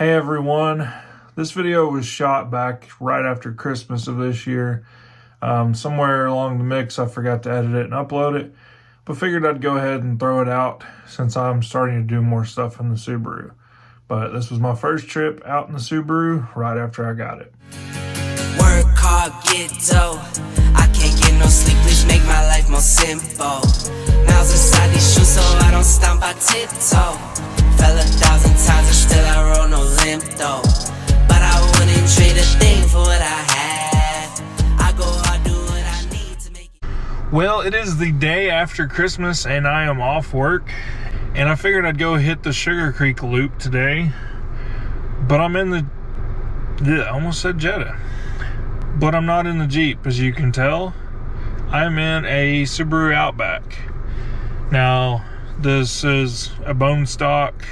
Hey everyone, this video was shot back right after Christmas of this year. Somewhere along the mix I forgot to edit it and upload it, but figured I'd go ahead and throw it out since I'm starting to do more stuff in the Subaru. But this was my first trip out in the Subaru right after I got it. Work hard, get dough. I can't get no sleep, please make my life more simple. Miles inside these shoes so I don't stomp, I tiptoe. Fell 1,000 times and still I roll no limp though. But I wouldn't trade a thing for what I had. I go hard, do what I need to make it. Well, it is the day after Christmas and I am off work. And I figured I'd go hit the Sugar Creek loop today. But I'm in I almost said Jetta. But I'm not in the Jeep, as you can tell. I'm in a Subaru Outback. Now, this is a bone stock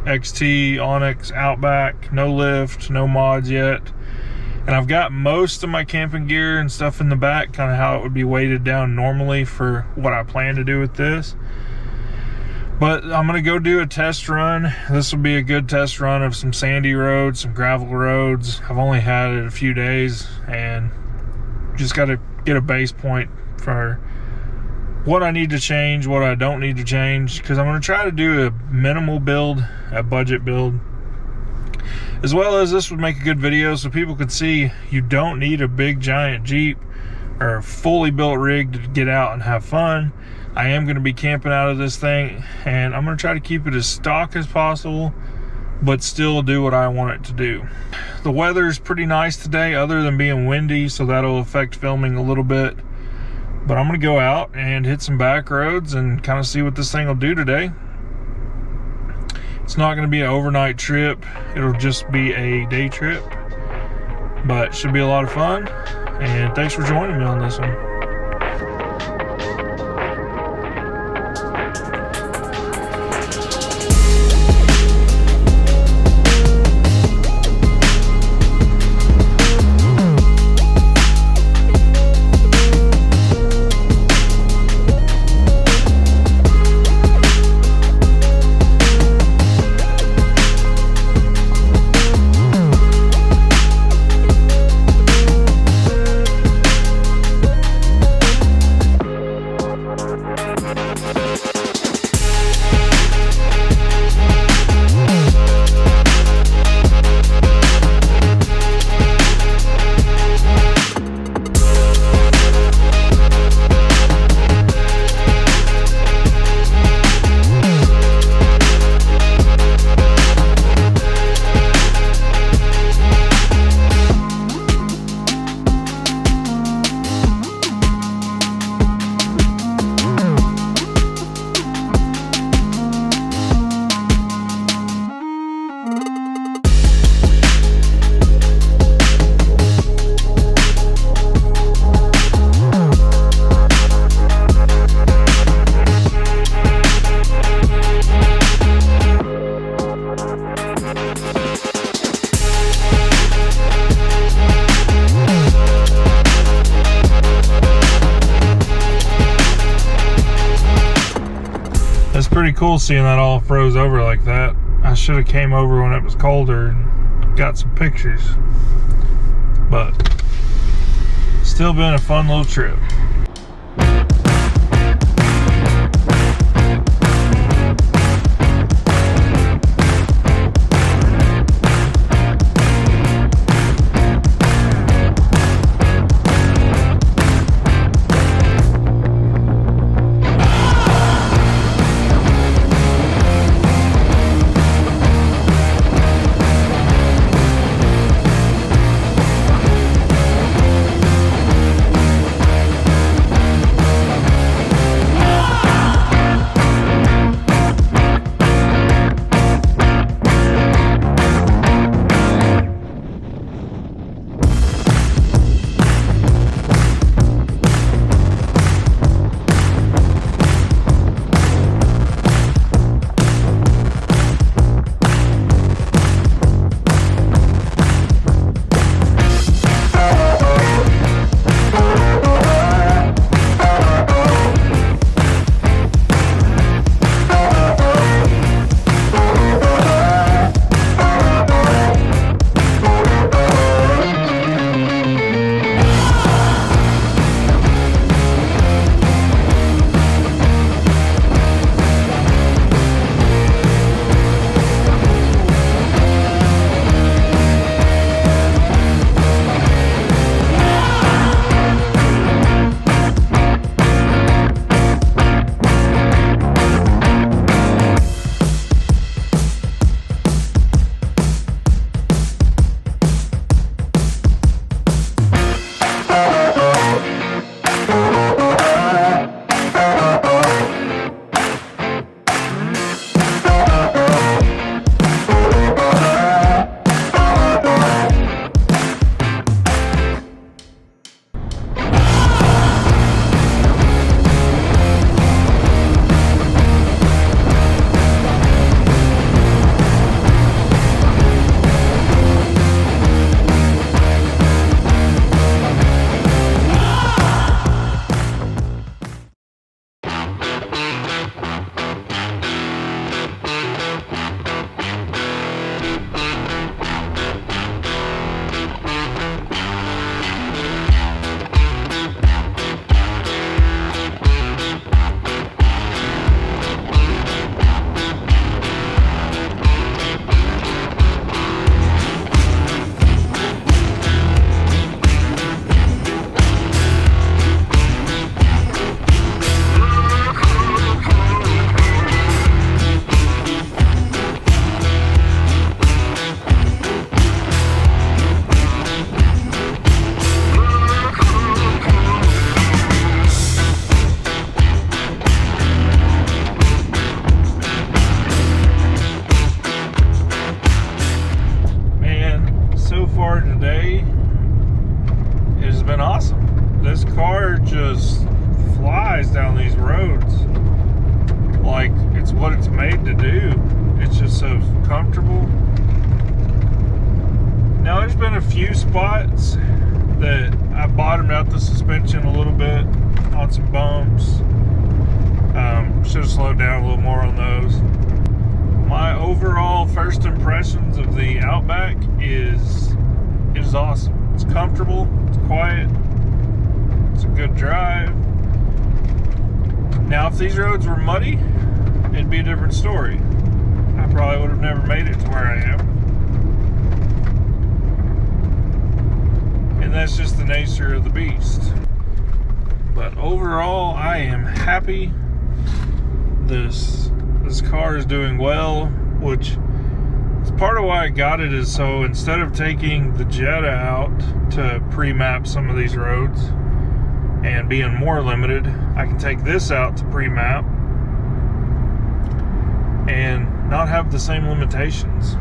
XT Onyx Outback, no lift, no mods yet. And I've got most of my camping gear and stuff in the back, kind of how it would be weighted down normally for what I plan to do with this. But I'm going to go do a test run. This will be a good test run of some sandy roads, some gravel roads. I've only had it a few days and just got to get a base point for what I need to change, what I don't need to change, because I'm going to try to do a minimal build, a budget build, as well as this would make a good video so people could see you don't need a big giant Jeep or a fully built rig to get out and have fun. I am going to be camping out of this thing, and I'm going to try to keep it as stock as possible, but still do what I want it to do. The weather's pretty nice today, other than being windy, so that'll affect filming a little bit. But I'm going to go out and hit some back roads and kind of see what this thing will do today. It's not going to be an overnight trip. It'll just be a day trip. But it should be a lot of fun. And thanks for joining me on this one. It's pretty cool seeing that all froze over like that. I should have came over when it was colder and got some pictures. But still been a fun little trip. comfortable. Now there's been a few spots that I bottomed out the suspension a little bit on some bumps. Should have slowed down a little more on those. My overall first impressions of the Outback is it is awesome. It's comfortable, it's quiet, it's a good drive. Now if these roads were muddy, it'd be a different story. I probably would have never made it to where I am. And that's just the nature of the beast. But overall, I am happy. This car is doing well, which is part of why I got it, is so instead of taking the Jetta out to pre-map some of these roads and being more limited, I can take this out to pre-map and not have the same limitations.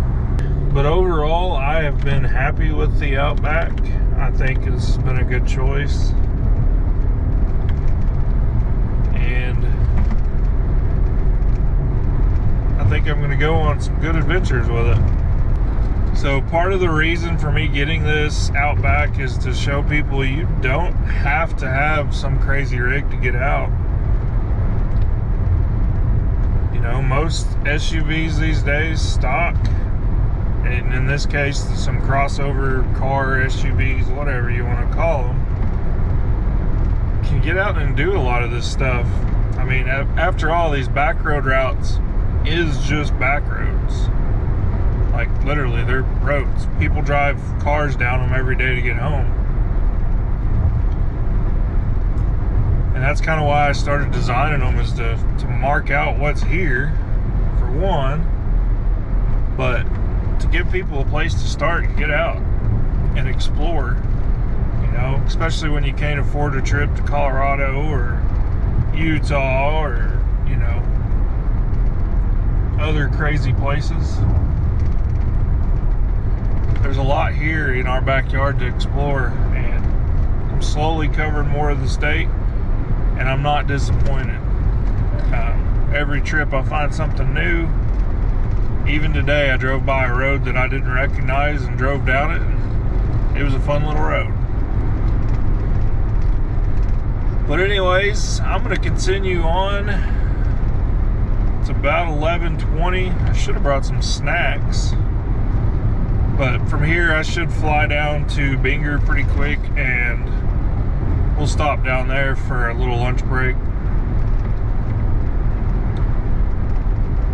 But overall, I have been happy with the Outback. I think it's been a good choice. And I think I'm going to go on some good adventures with it. So part of the reason for me getting this Outback is to show people you don't have to have some crazy rig to get out. You know, most SUVs these days, stock, and in this case, some crossover car SUVs, whatever you want to call them, can get out and do a lot of this stuff. I mean, after all, these back road routes is just back roads. Like, literally, they're roads. People drive cars down them every day to get home. And that's kind of why I started designing them, is to mark out what's here, for one, but to give people a place to start and get out and explore. You know, especially when you can't afford a trip to Colorado or Utah or, you know, other crazy places. There's a lot here in our backyard to explore, and I'm slowly covering more of the state, and I'm not disappointed. Every trip I find something new. Even today I drove by a road that I didn't recognize and drove down it, and it was a fun little road. But anyways, I'm going to continue on. It's about 11:20. I should have brought some snacks. But from here I should fly down to Binger pretty quick, and we'll stop down there for a little lunch break.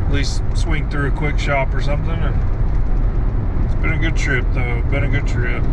At least swing through a quick shop or something. And it's been a good trip though. Been a good trip.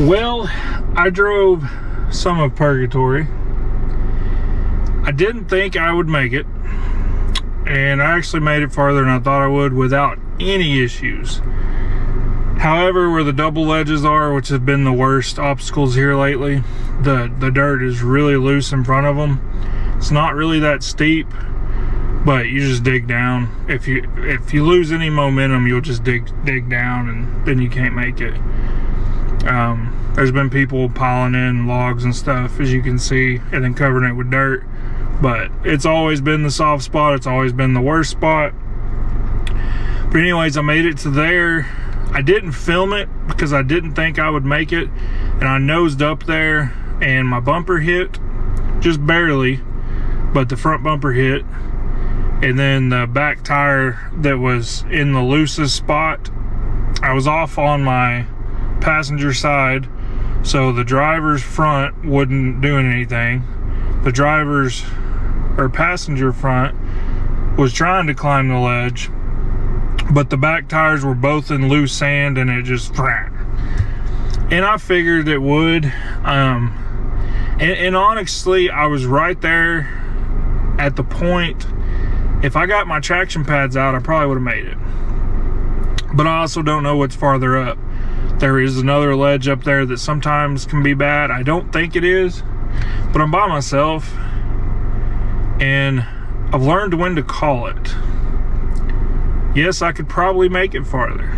Well, I drove some of Purgatory. I didn't think I would make it, and I actually made it farther than I thought I would without any issues. However, where the double ledges are, which have been the worst obstacles here lately, the dirt is really loose in front of them. It's not really that steep, but you just dig down. If you lose any momentum, you'll just dig down, and then you can't make it. There's been people piling in logs and stuff, as you can see, and then covering it with dirt. But it's always been the soft spot. It's always been the worst spot. But anyways, I made it to there. I didn't film it because I didn't think I would make it. And I nosed up there and my bumper hit, just barely, but the front bumper hit. And then the back tire that was in the loosest spot, I was off on my passenger side, so the driver's front wasn't doing anything. The driver's or passenger front was trying to climb the ledge, but the back tires were both in loose sand, and it just, and I figured it would. And honestly, I was right there at the point. If I got my traction pads out, I probably would have made it. But I also don't know what's farther up. There is another ledge up there that sometimes can be bad. I don't think it is, but I'm by myself, and I've learned when to call it. Yes, I could probably make it farther.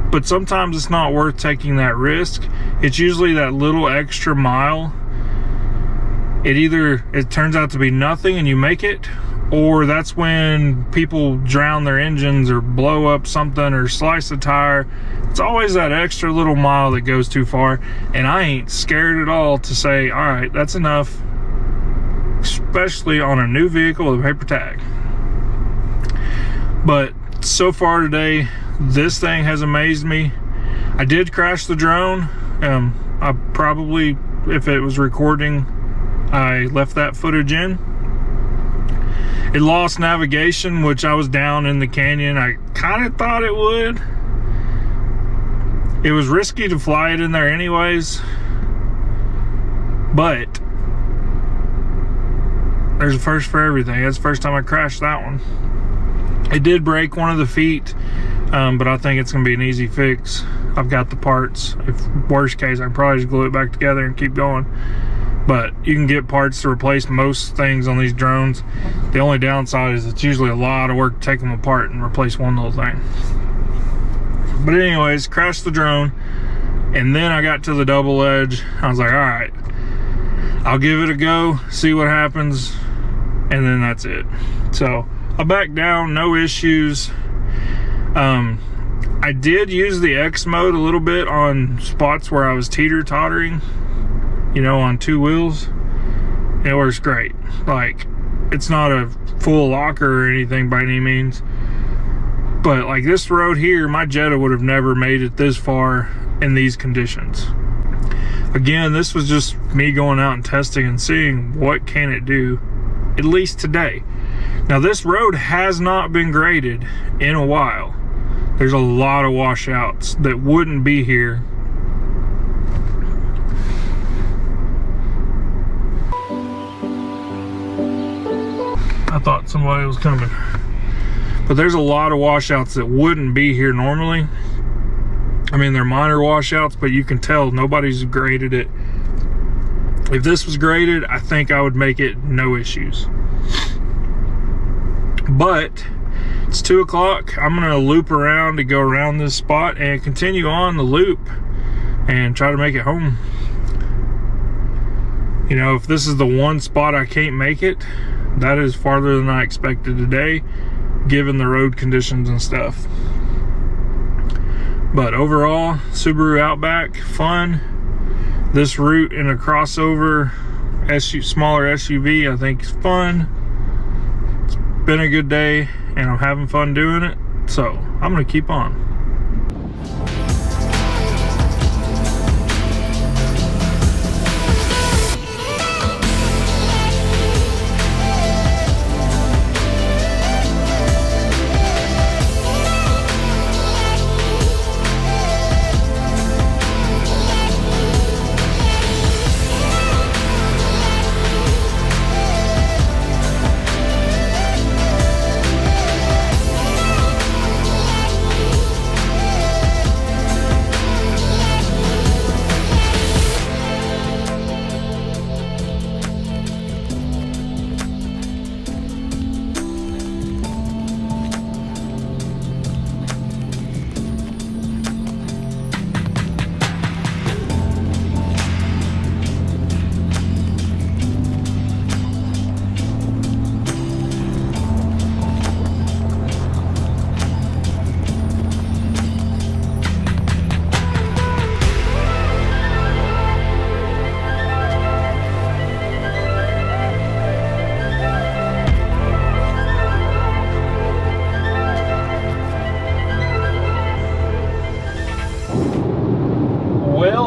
But sometimes it's not worth taking that risk. It's usually that little extra mile. It turns out to be nothing and you make it, or that's when people drown their engines or blow up something or slice a tire. It's always that extra little mile that goes too far, and I ain't scared at all to say, all right, that's enough, especially on a new vehicle with a paper tag. But so far today, this thing has amazed me. I did crash the drone. I probably, if it was recording, I left that footage in. It lost navigation, which I was down in the canyon. I kind of thought it would. It was risky to fly it in there anyways, but there's a first for everything. That's the first time I crashed that one. It did break one of the feet, but I think it's gonna be an easy fix. I've got the parts. If worst case, I can probably just glue it back together and keep going. But you can get parts to replace most things on these drones. The only downside is it's usually a lot of work to take them apart and replace one little thing. But anyways, crashed the drone, and then I got to the double edge. I was like, all right, I'll give it a go, see what happens, and then that's it. So I backed down, no issues. I did use the X mode a little bit on spots where I was teeter-tottering, you know, on two wheels. It works great. Like, it's not a full locker or anything by any means, but like this road here, my Jetta would have never made it this far in these conditions. Again, this was just me going out and testing and seeing what can it do, at least today. Now, this road has not been graded in a while. There's a lot of washouts that wouldn't be here. I thought somebody was coming. But there's a lot of washouts that wouldn't be here normally. I mean, they're minor washouts, but you can tell nobody's graded it. If this was graded, I think I would make it no issues. But it's 2 o'clock. I'm gonna loop around to go around this spot and continue on the loop and try to make it home. You know, if this is the one spot I can't make it, that is farther than I expected today, given the road conditions and stuff. But overall, Subaru Outback, fun. This route in a crossover smaller SUV, I think is fun. It's been a good day, and I'm having fun doing it, so I'm gonna keep on.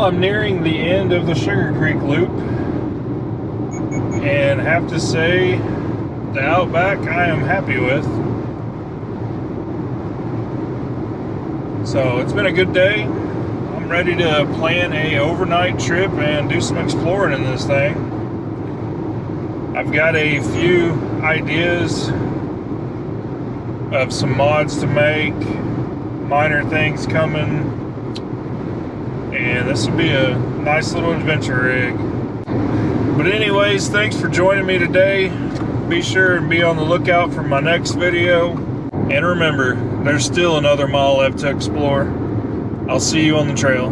I'm nearing the end of the Sugar Creek loop, and have to say the Outback I am happy with. So it's been a good day. I'm ready to plan a overnight trip and do some exploring in this thing. I've got a few ideas of some mods to make, minor things coming, and this will be a nice little adventure rig. But anyways, thanks for joining me today. Be sure and be on the lookout for my next video. And remember, there's still another mile left to explore. I'll see you on the trail.